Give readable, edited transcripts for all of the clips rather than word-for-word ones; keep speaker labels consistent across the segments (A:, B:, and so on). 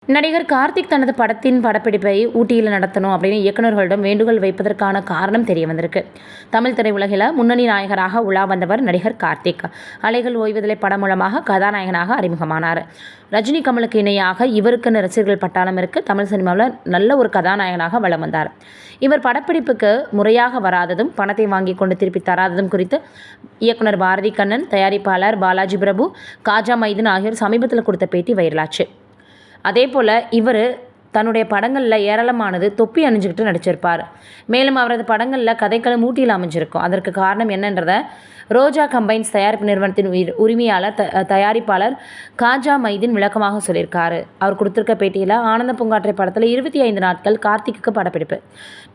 A: நடிகர் கார்த்திக் தனது படத்தின் படப்பிடிப்பை ஊட்டியில் நடத்தணும் அப்படின்னு இயக்குநர்களிடம் வேண்டுகோள் வைப்பதற்கான காரணம் தெரிய வந்திருக்கு. தமிழ் திரையுலகில் முன்னணி நாயகராக உலா வந்தவர் நடிகர் கார்த்திக். அலைகள் ஓய்வதில்லை படம் மூலமாக கதாநாயகனாக அறிமுகமானார். ரஜினி, கமலுக்கு இணையாக இவருக்குன்னு ரசிகர்கள் பட்டாளம் இருக்கு. தமிழ் சினிமாவில் நல்ல ஒரு கதாநாயகனாக வலம் வந்தார். இவர் படப்பிடிப்புக்கு முறையாக வராததும், பணத்தை வாங்கி கொண்டு திருப்பி தராததும் குறித்து இயக்குனர் பாரதி கண்ணன், தயாரிப்பாளர் பாலாஜி பிரபு, காஜா மைதீன் ஆகியோர் சமீபத்தில் கொடுத்த பேட்டி வைரலாச்சு. அதேபோல் இவர் தன்னுடைய படங்களில் ஏராளமானது தொப்பி அணிஞ்சுக்கிட்டு நடிச்சிருப்பார். மேலும் அவரது படங்களில் கதைக்களம் ஊட்டியில் அமைஞ்சிருக்கும். அதற்கு காரணம் என்னன்றதை ரோஜா கம்பைன்ஸ் தயாரிப்பு நிறுவனத்தின் உரிமையாளர் தயாரிப்பாளர் காஜா மைதீன் விளக்கமாக சொல்லியிருக்காரு. அவர் கொடுத்துருக்க பேட்டியில், ஆனந்த பூங்காற்றை படத்தில் 25 நாட்கள் கார்த்திக்கு படப்பிடிப்பு.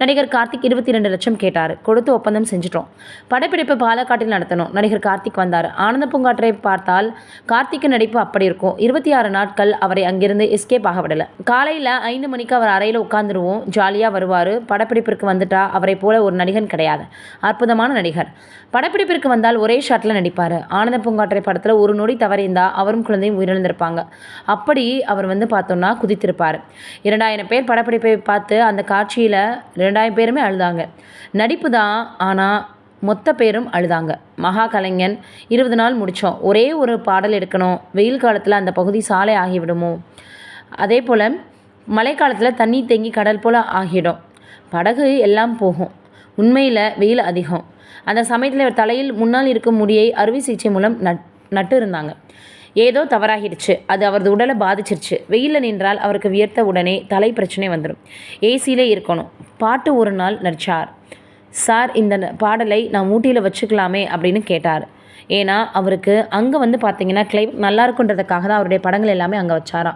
A: நடிகர் கார்த்திக் 22 லட்சம் கேட்டார். கொடுத்து ஒப்பந்தம் செஞ்சிட்டோம். படப்பிடிப்பு பாலக்காட்டில் நடத்தணும். நடிகர் கார்த்திக் வந்தார். ஆனந்த பூங்காற்றை பார்த்தால் கார்த்திக்கு நடிப்பு அப்படி இருக்கும். 26 நாட்கள் அவரை அங்கிருந்து எஸ்கேப் ஆக விடலை. காலையில் 5 மணிக்கு அவர் அறையில் உட்காந்துருவோம். ஜாலியாக வருவார். படப்பிடிப்பிற்கு வந்துட்டா அவரை போல ஒரு நடிகன் கிடையாது. அற்புதமான நடிகர். படப்பிடிப்பிற்கு வந்தால் ஒரே ஷாட்டில் நடிப்பார். ஆனந்த பூங்காற்றை படத்தில் ஒரு நொடி தவறிந்தால் அவரும் குழந்தையும் உயிரிழந்திருப்பாங்க. அப்படி அவர் பார்த்தோன்னா குதித்திருப்பார். 2000 பேர் படப்பிடிப்பை பார்த்து அந்த காட்சியில் 2000 பேருமே அழுதாங்க. நடிப்பு தான், ஆனால் மொத்த பேரும் அழுதாங்க. மகா கலைஞன் 20 நாள் முடித்தோம். ஒரே ஒரு பாடல் எடுக்கணும். வெயில் காலத்தில் அந்த பகுதி சாலை ஆகிவிடுமோ. அதே போல் மழைக்காலத்தில் தண்ணி தேங்கி கடல் போல் ஆகிடும். படகு எல்லாம் போகும். உண்மையில் வெயில் அதிகம். அந்த சமயத்தில் தலையில் முன்னால் இருக்கும் முடியை அறுவை சிகிச்சை மூலம் நட்டு இருந்தாங்க. ஏதோ தவறாகிடுச்சு. அது அவரது உடலை பாதிச்சிருச்சு. வெயிலில் நின்றால் அவருக்கு வியர்த்த உடனே தலை பிரச்சனை வந்துடும். ஏசியிலே இருக்கணும். பாட்டு ஒரு நாள் நடித்தார். சார், இந்த பாடலை நான் ஊட்டியில் வச்சுக்கலாமே அப்படின்னு கேட்டார். ஏன்னா அவருக்கு அங்கே பார்த்தீங்கன்னா கிளைமேட் நல்லா இருக்குன்றதுக்காக தான் அவருடைய படங்கள் எல்லாமே அங்கே வச்சாராம்.